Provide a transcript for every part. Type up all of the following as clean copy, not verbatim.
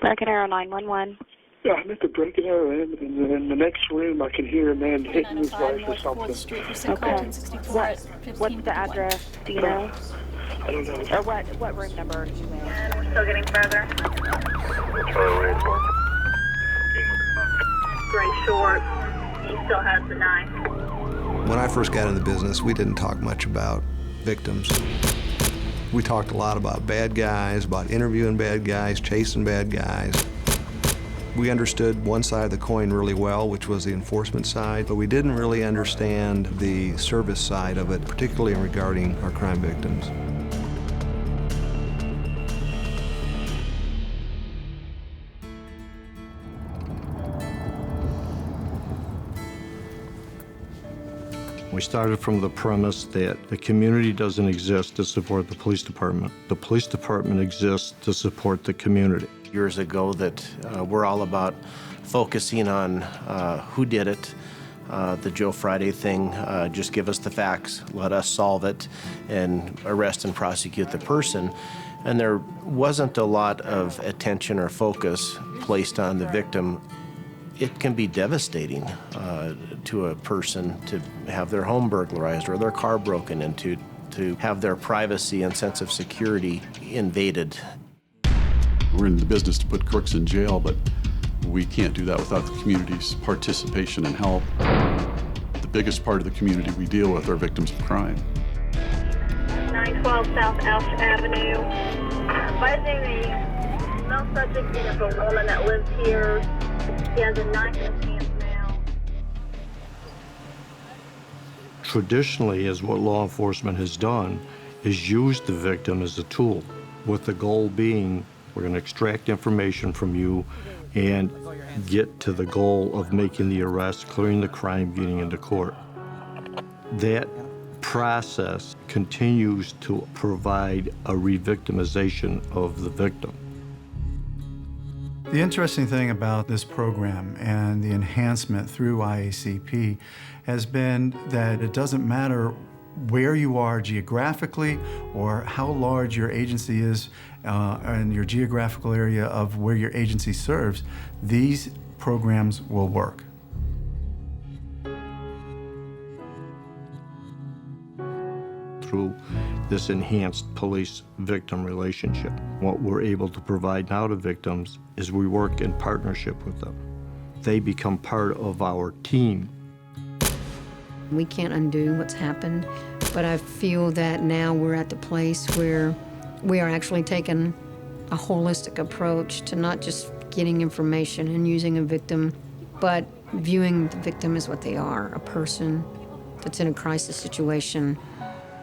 Broken Arrow 911. Yeah, I'm at the Broken Arrow Inn, and in the next room I can hear a man hitting his wife or something. Okay. What's the address? Do you know? I don't know. Or what room number are you in? And we're still getting further. Gray short. He still has the knife. When I first got in the business, we didn't talk much about victims. We talked a lot about bad guys, about interviewing bad guys, chasing bad guys. We understood one side of the coin really well, which was the enforcement side, but we didn't really understand the service side of it, particularly regarding our crime victims. We started from the premise that the community doesn't exist to support the police department. The police department exists to support the community. Years ago that we're all about focusing on who did it, the Joe Friday thing, just give us the facts, let us solve it, and arrest and prosecute the person. And there wasn't a lot of attention or focus placed on the victim. It can be devastating to a person to have their home burglarized or their car broken into, to have their privacy and sense of security invaded. We're in the business to put crooks in jail, but we can't do that without the community's participation and help. The biggest part of the community we deal with are victims of crime. 912 South Elsh Avenue. Advising a male subject is a woman that lives here. He has a knife in his hands now. Traditionally, as what law enforcement has done, is use the victim as a tool, with the goal being we're going to extract information from you and get to the goal of making the arrest, clearing the crime, getting into court. That process continues to provide a re-victimization of the victim. The interesting thing about this program and the enhancement through IACP has been that it doesn't matter where you are geographically or how large your agency is and your geographical area of where your agency serves, these programs will work. Through this enhanced police-victim relationship, what we're able to provide now to victims is we work in partnership with them. They become part of our team. We can't undo what's happened, but I feel that now we're at the place where we are actually taking a holistic approach to not just getting information and using a victim, but viewing the victim as what they are, a person that's in a crisis situation.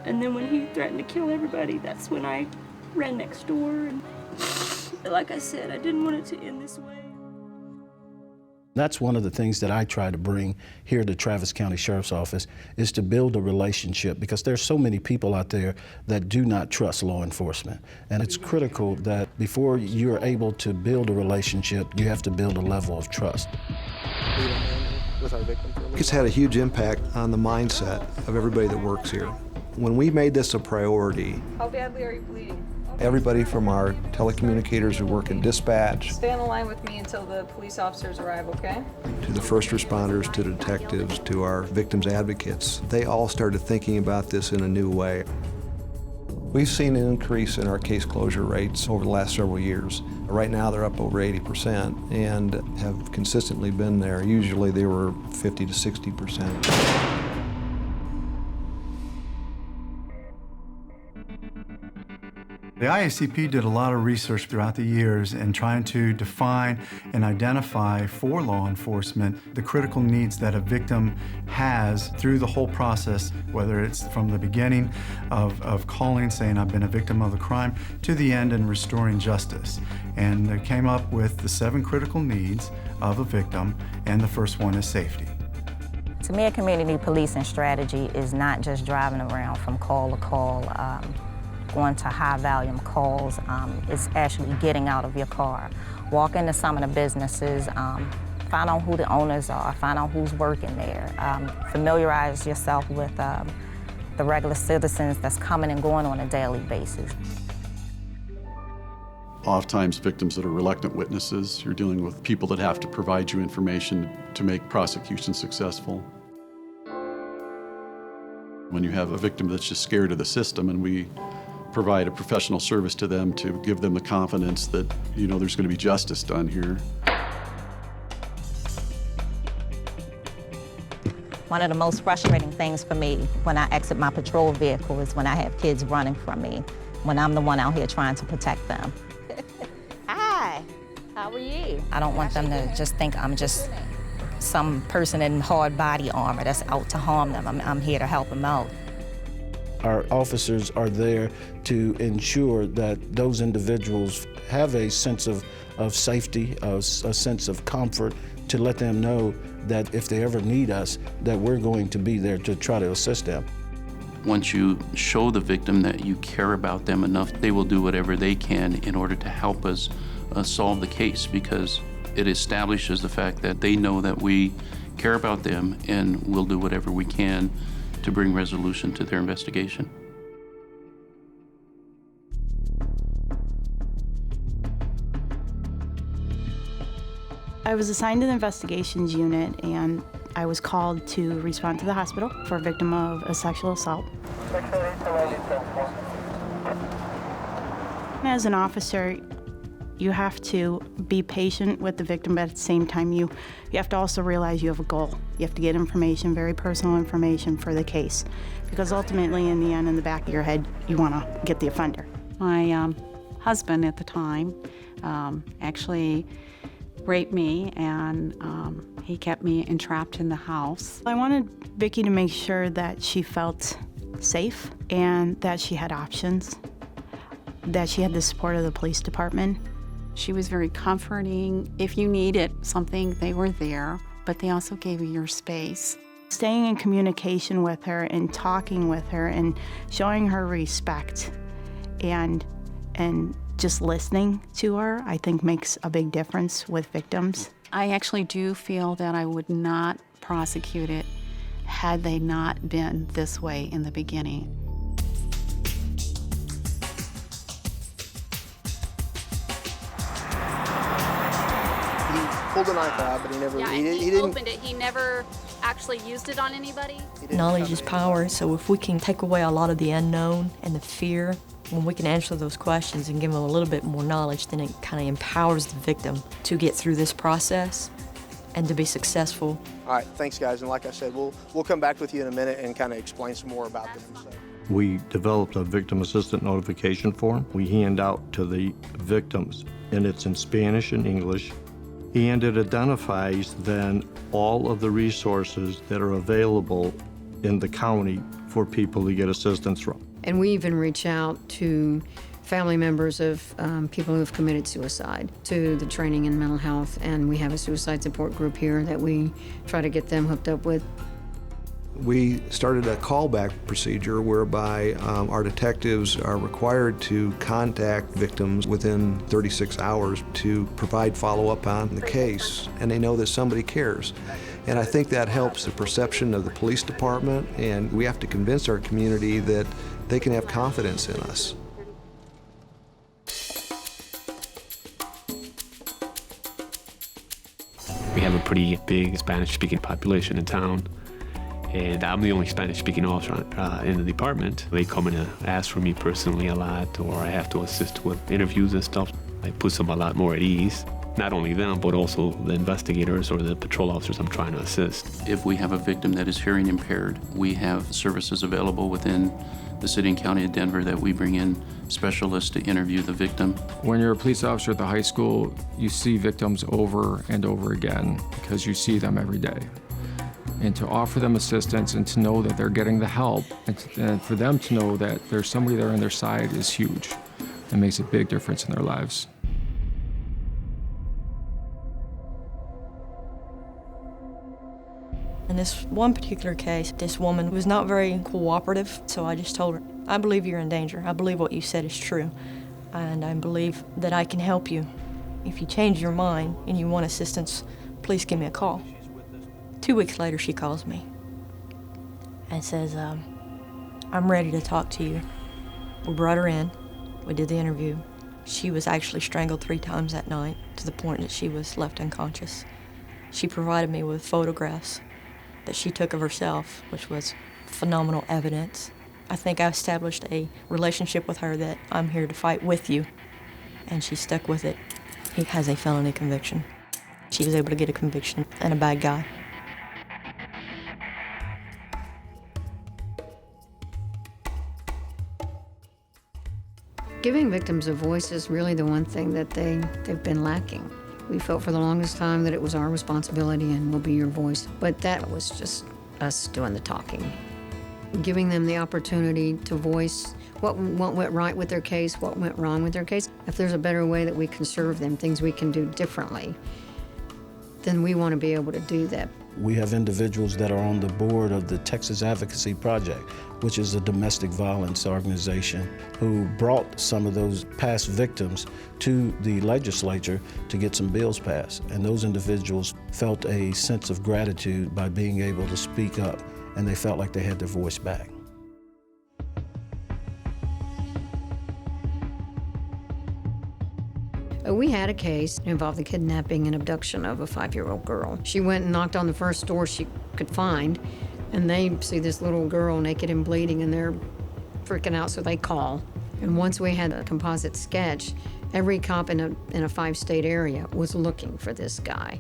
And then when he threatened to kill everybody, that's when I ran next door. And like I said, I didn't want it to end this way. That's one of the things that I try to bring here to Travis County Sheriff's Office is to build a relationship, because there's so many people out there that do not trust law enforcement. And it's critical that before you're able to build a relationship, you have to build a level of trust. It's had a huge impact on the mindset of everybody that works here. When we made this a priority, how badly are you bleeding? Everybody from our telecommunicators who work in dispatch, Stay on the line with me until the police officers arrive, okay? to the first responders, to detectives, to our victims advocates, they all started thinking about this in a new way. We've seen an increase in our case closure rates over the last several years. Right now they're up over 80% and have consistently been there. Usually they were 50 to 60%. The IACP did a lot of research throughout the years in trying to define and identify for law enforcement the critical needs that a victim has through the whole process, whether it's from the beginning of calling, saying I've been a victim of a crime, to the end in restoring justice. And they came up with the 7 critical needs of a victim, and the first one is safety. To me, a community policing strategy is not just driving around from call to call, going to high-volume calls. It's actually getting out of your car, walk into some of the businesses, find out who the owners are, find out who's working there, familiarize yourself with the regular citizens that's coming and going on a daily basis. Oftentimes victims that are reluctant witnesses, you're dealing with people that have to provide you information to make prosecution successful. When you have a victim that's just scared of the system, and we provide a professional service to them to give them the confidence that, you know, there's going to be justice done here. One of the most frustrating things for me when I exit my patrol vehicle is when I have kids running from me, when I'm the one out here trying to protect them. Hi, how are you? I don't want them to just think I'm just some person in hard body armor that's out to harm them. I'm here to help them out. Our officers are there to ensure that those individuals have a sense of safety, a sense of comfort, to let them know that if they ever need us, that we're going to be there to try to assist them. Once you show the victim that you care about them enough, they will do whatever they can in order to help us solve the case, because it establishes the fact that they know that we care about them and will do whatever we can to bring resolution to their investigation. I was assigned to the investigations unit, and I was called to respond to the hospital for a victim of a sexual assault. As an officer, you have to be patient with the victim, but at the same time, you have to also realize you have a goal. You have to get information, very personal information for the case, because ultimately, in the end, in the back of your head, you want to get the offender. My husband at the time actually raped me, and he kept me entrapped in the house. I wanted Vicki to make sure that she felt safe and that she had options, that she had the support of the police department. She was very comforting. If you needed something, they were there, but they also gave you your space. Staying in communication with her and talking with her and showing her respect and just listening to her, I think makes a big difference with victims. I actually do feel that I would not prosecute it had they not been this way in the beginning. Pulled a knife out, but he never. Yeah, he didn't opened it. He never actually used it on anybody. Knowledge is power, so if we can take away a lot of the unknown and the fear, when we can answer those questions and give them a little bit more knowledge, then it kind of empowers the victim to get through this process and to be successful. All right, thanks, guys. And like I said, we'll come back with you in a minute and kind of explain some more about them. We developed a victim assistant notification form we hand out to the victims, and it's in Spanish and English. And it identifies then all of the resources that are available in the county for people to get assistance from. And we even reach out to family members of people who have committed suicide, to the training in mental health, and we have a suicide support group here that we try to get them hooked up with. We started a callback procedure whereby our detectives are required to contact victims within 36 hours to provide follow-up on the case, and they know that somebody cares. And I think that helps the perception of the police department, and we have to convince our community that they can have confidence in us. We have a pretty big Spanish-speaking population in town, and I'm the only Spanish-speaking officer in the department. They come in and ask for me personally a lot, or I have to assist with interviews and stuff. It puts them a lot more at ease. Not only them, but also the investigators or the patrol officers I'm trying to assist. If we have a victim that is hearing impaired, we have services available within the city and county of Denver that we bring in specialists to interview the victim. When you're a police officer at the high school, you see victims over and over again because you see them every day. And to offer them assistance and to know that they're getting the help and for them to know that there's somebody there on their side is huge. It makes a big difference in their lives. In this one particular case, this woman was not very cooperative, so I just told her, I believe you're in danger. I believe what you said is true, and I believe that I can help you. If you change your mind and you want assistance, please give me a call. 2 weeks later, she calls me and says, I'm ready to talk to you. We brought her in. We did the interview. She was actually strangled 3 times that night to the point that she was left unconscious. She provided me with photographs that she took of herself, which was phenomenal evidence. I think I established a relationship with her that I'm here to fight with you, and she stuck with it. He has a felony conviction. She was able to get a conviction and a bad guy. Giving victims a voice is really the one thing that they've been lacking. We felt for the longest time that it was our responsibility and will be your voice, but that was just us doing the talking. Giving them the opportunity to voice what went right with their case, what went wrong with their case. If there's a better way that we can serve them, things we can do differently, then we want to be able to do that. We have individuals that are on the board of the Texas Advocacy Project, which is a domestic violence organization, who brought some of those past victims to the legislature to get some bills passed. And those individuals felt a sense of gratitude by being able to speak up, and they felt like they had their voice back. We had a case that involved the kidnapping and abduction of a 5-year-old girl. She went and knocked on the first door she could find, and they see this little girl naked and bleeding, and they're freaking out, so they call. And once we had a composite sketch, every cop in a 5-state area was looking for this guy.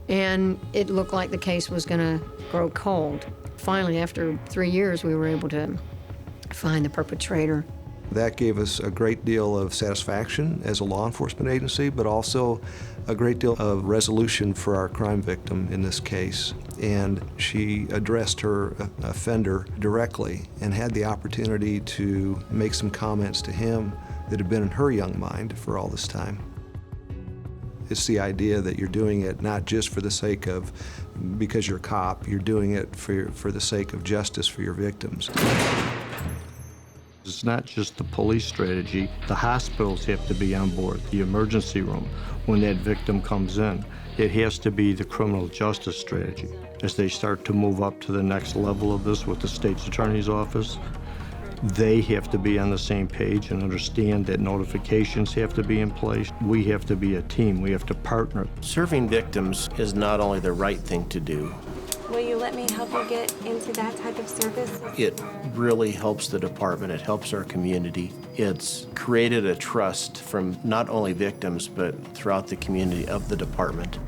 And it looked like the case was gonna grow cold. Finally, after 3 years, we were able to find the perpetrator. That gave us a great deal of satisfaction as a law enforcement agency, but also a great deal of resolution for our crime victim in this case. And she addressed her offender directly and had the opportunity to make some comments to him that had been in her young mind for all this time. It's the idea that you're doing it not just for the sake of, because you're a cop, you're doing it for the sake of justice for your victims. It's not just the police strategy. The hospitals have to be on board, the emergency room. When that victim comes in, it has to be the criminal justice strategy. As they start to move up to the next level of this with the state's attorney's office, they have to be on the same page and understand that notifications have to be in place. We have to be a team. We have to partner. Serving victims is not only the right thing to do. Will you let me help you get into that type of service? It really helps the department. It helps our community. It's created a trust from not only victims, but throughout the community of the department.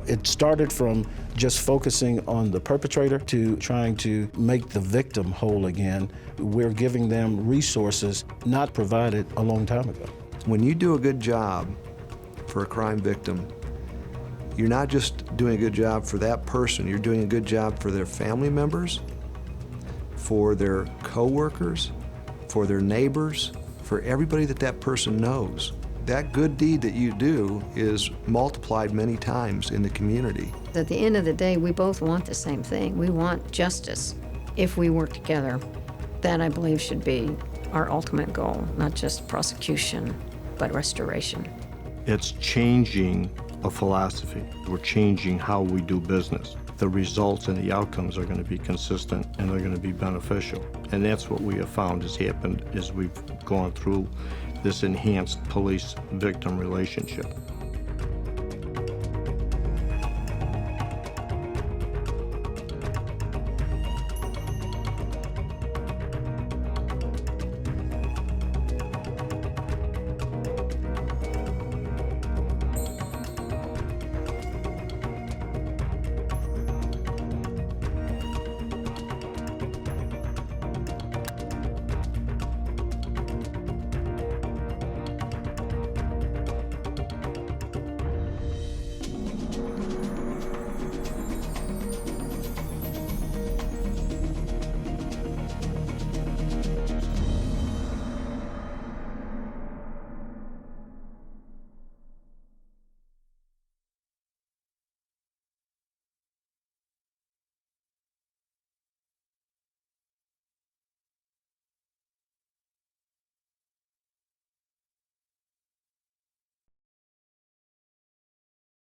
It started from just focusing on the perpetrator to trying to make the victim whole again. We're giving them resources not provided a long time ago. When you do a good job for a crime victim, you're not just doing a good job for that person, you're doing a good job for their family members, for their co-workers, for their neighbors, for everybody that person knows. That good deed that you do is multiplied many times in the community. At the end of the day, we both want the same thing. We want justice. If we work together, that I believe should be our ultimate goal, not just prosecution, but restoration. It's changing a philosophy. We're changing how we do business. The results and the outcomes are going to be consistent and they're going to be beneficial. And that's what we have found has happened as we've gone through this enhanced police-victim relationship.